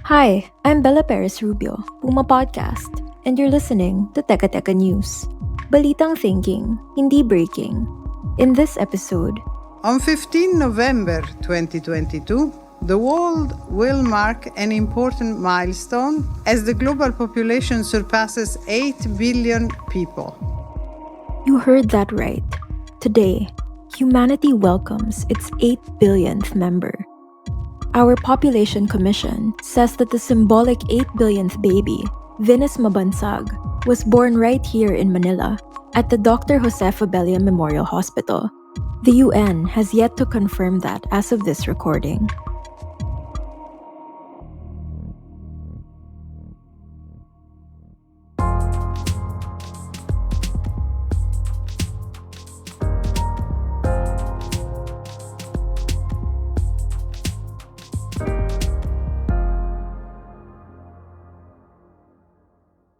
Hi, I'm Bella Perez-Rubio, PumaPodcast, and you're listening to Teka Teka News. Balitang thinking, hindi breaking. In this episode, On 15 November 2022, the world will mark an important milestone as the global population surpasses 8 billion people. you heard that right. Today, humanity welcomes its 8 billionth member. Our Population Commission says that the symbolic 8 billionth baby, Venus Mabansag, was born right here in Manila at the Dr. Jose Fabella Memorial Hospital. The UN has yet to confirm that as of this recording.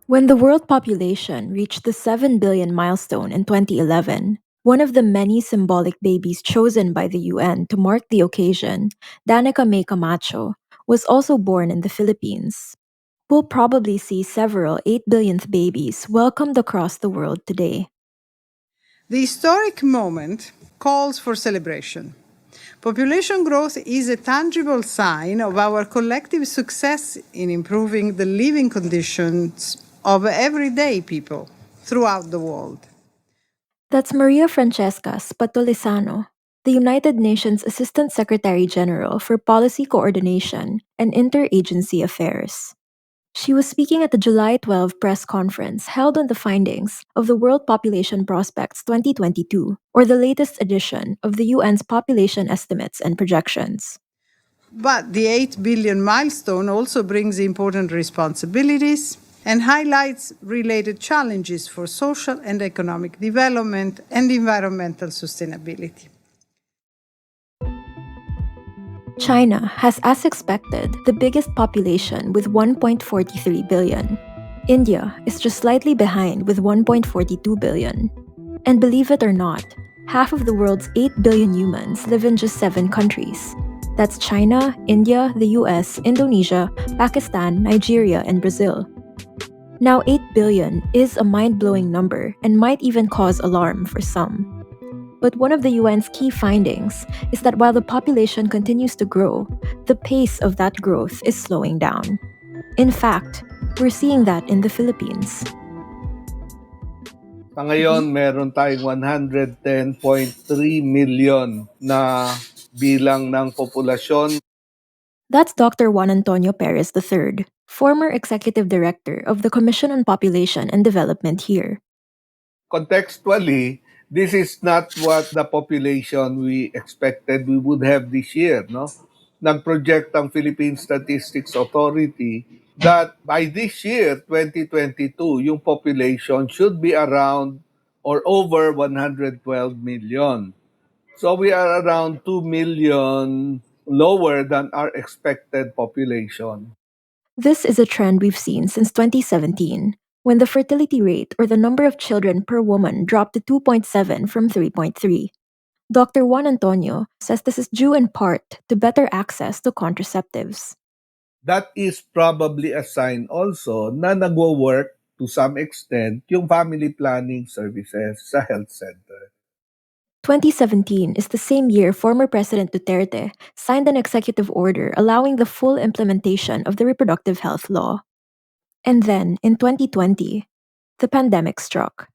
When the world population reached the 7 billion milestone in 2011, one of the many symbolic babies chosen by the UN to mark the occasion, Danica May Camacho, was also born in the Philippines. We'll probably see several 8 billionth babies welcomed across the world today. The historic moment calls for celebration. Population growth is a tangible sign of our collective success in improving the living conditions of everyday people throughout the world. That's Maria Francesca Spatolizano, the United Nations Assistant Secretary General for Policy Coordination and Interagency Affairs. She was speaking at the July 12 press conference held on the findings of the World Population Prospects 2022, or the latest edition of the UN's population estimates and projections. But the 8 billion milestone also brings important responsibilities and highlights related challenges for social and economic development and environmental sustainability. China has, as expected, the biggest population with 1.43 billion. India is just slightly behind with 1.42 billion. And believe it or not, half of the world's 8 billion humans live in just 7 countries. That's China, India, the US, Indonesia, Pakistan, Nigeria, and Brazil. Now, 8 billion is a mind-blowing number and might even cause alarm for some. But one of the UN's key findings is that while the population continues to grow, the pace of that growth is slowing down. In fact, we're seeing that in the Philippines. Sa ngayon, meron tayong 110.3 million na bilang ng populasyon. That's Dr. Juan Antonio Perez III, former executive director of the Commission on Population and Development here. Contextually, this is not what the population we expected we would have this year, no? Nag-project ang Philippine Statistics Authority that by this year, 2022, yung population should be around or over 112 million. So we are around 2 million lower than our expected population. This is a trend we've seen since 2017, when the fertility rate or the number of children per woman dropped to 2.7 from 3.3. Dr. Juan Antonio says this is due in part to better access to contraceptives. That is probably a sign also na nagwo-work to some extent yung family planning services sa health center. 2017 is the same year former President Duterte signed an executive order allowing the full implementation of the reproductive health law. And then, in 2020, the pandemic struck.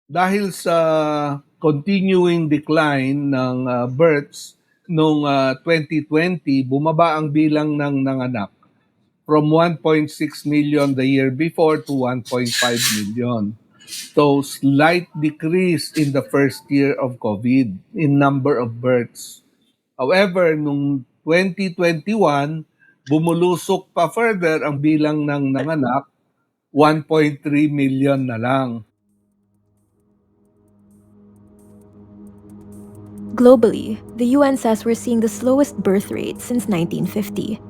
Dahil sa continuing decline ng births noong 2020, bumaba ang bilang ng nanganak from 1.6 million the year before to 1.5 million. So, slight decrease in the first year of COVID in number of births. However, nung 2021, bumulusok pa further ang bilang ng nanganak, 1.3 million na lang. Globally, the UN says we're seeing the slowest birth rate since 1950.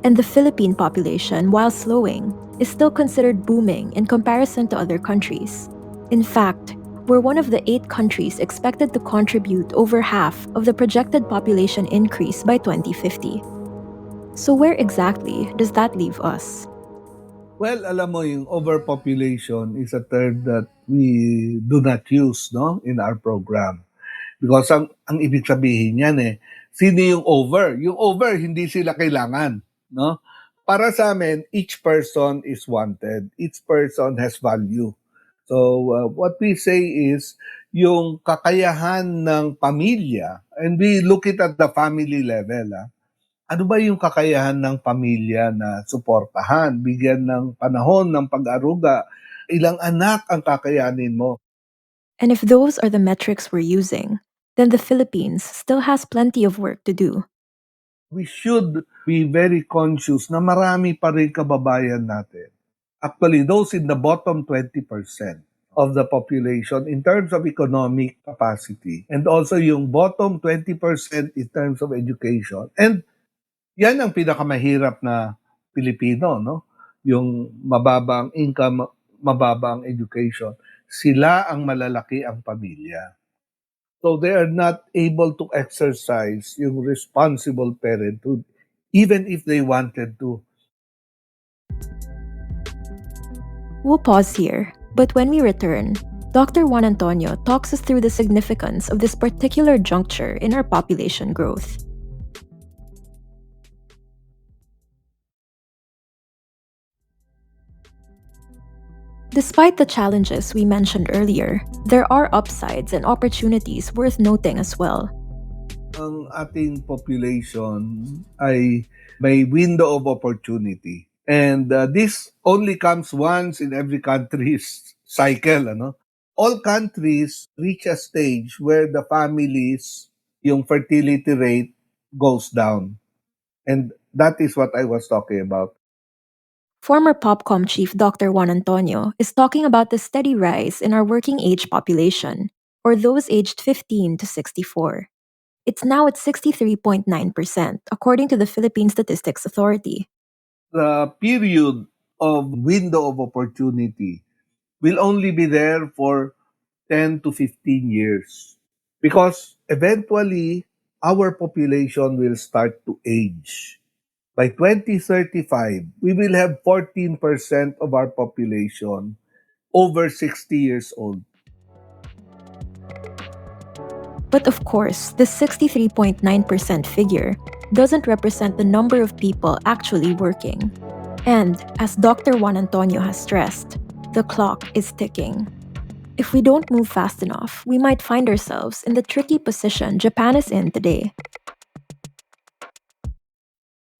And the Philippine population, while slowing, is still considered booming in comparison to other countries. In fact, we're one of the 8 countries expected to contribute over half of the projected population increase by 2050. So where exactly does that leave us? Well, alam mo, yung overpopulation is a term that we do not use, no, in our program. Because ang ibig sabihin niyan sino yung over? Yung over, hindi sila kailangan, no? Para sa amin, each person is wanted. Each person has value. So, what we say is, yung kakayahan ng pamilya, and we look it at the family level, ano ba yung kakayahan ng pamilya na suportahan, bigyan ng panahon ng pag-aruga, ilang anak ang kakayanin mo? And if those are the metrics we're using, then the Philippines still has plenty of work to do. We should be very conscious na marami pa rin kababayan natin. Actually, those in the bottom 20% of the population in terms of economic capacity, and also yung bottom 20% in terms of education. And yan ang pinakamahirap na Pilipino, no? Yung mababa ang income, mababa ang education. Sila ang malalaki ang pamilya. So they are not able to exercise yung responsible parenthood even if they wanted to. We'll pause here, but when we return, Dr. Juan Antonio talks us through the significance of this particular juncture in our population growth. Despite the challenges we mentioned earlier, there are upsides and opportunities worth noting as well. Ang ating population ay may window of opportunity. And this only comes once in every country's cycle. All countries reach a stage where the families, yung fertility rate goes down. And that is what I was talking about. Former PopCom chief Dr. Juan Antonio is talking about the steady rise in our working age population, or those aged 15 to 64. It's now at 63.9%, according to the Philippine Statistics Authority. The period of window of opportunity will only be there for 10 to 15 years. Because eventually, our population will start to age. By 2035, we will have 14% of our population over 60 years old. But of course, this 63.9% figure doesn't represent the number of people actually working. And, as Dr. Juan Antonio has stressed, the clock is ticking. If we don't move fast enough, we might find ourselves in the tricky position Japan is in today.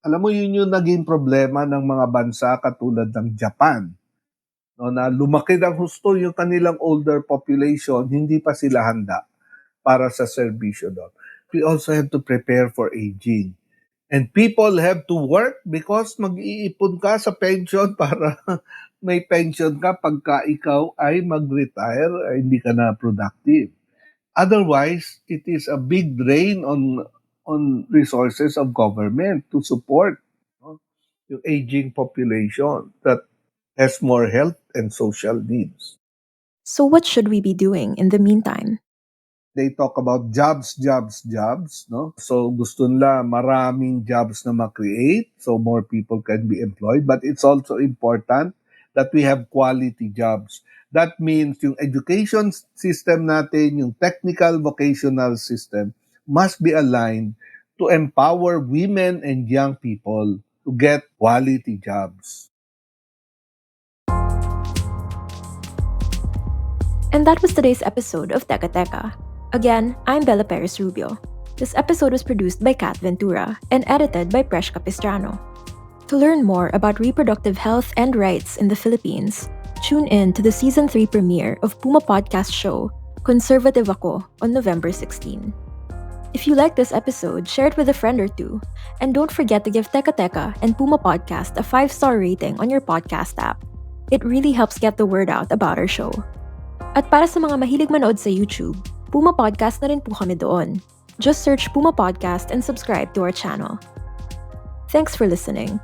Alam mo, yun yung naging problema ng mga bansa katulad ng Japan. No, na lumaki ng husto yung kanilang older population, hindi pa sila handa para sa serbisyo doon. We also have to prepare for aging. And people have to work because mag-iipon ka sa pension para may pension ka pagka ikaw ay mag-retire, ay hindi ka na productive. Otherwise, it is a big drain on resources of government to support yung aging population that has more health and social needs. So, what should we be doing in the meantime? They talk about jobs, no? So gusto nila maraming jobs na ma-create so more people can be employed. But it's also important that we have quality jobs. That means yung education system natin, yung technical vocational system must be aligned to empower women and young people to get quality jobs. And that was today's episode of Teka Teka. Again, I'm Bella Perez-Rubio. This episode was produced by Kat Ventura and edited by Presh Capistrano. To learn more about reproductive health and rights in the Philippines, tune in to the Season 3 premiere of PumaPodcast show, Conservative Ako, on November 16. If you like this episode, share it with a friend or two. And don't forget to give Teka Teka and Puma Podcast a 5-star rating on your podcast app. It really helps get the word out about our show. At para sa mga mahilig manood sa YouTube, Puma Podcast na rin po kami doon. Just search Puma Podcast and subscribe to our channel. Thanks for listening.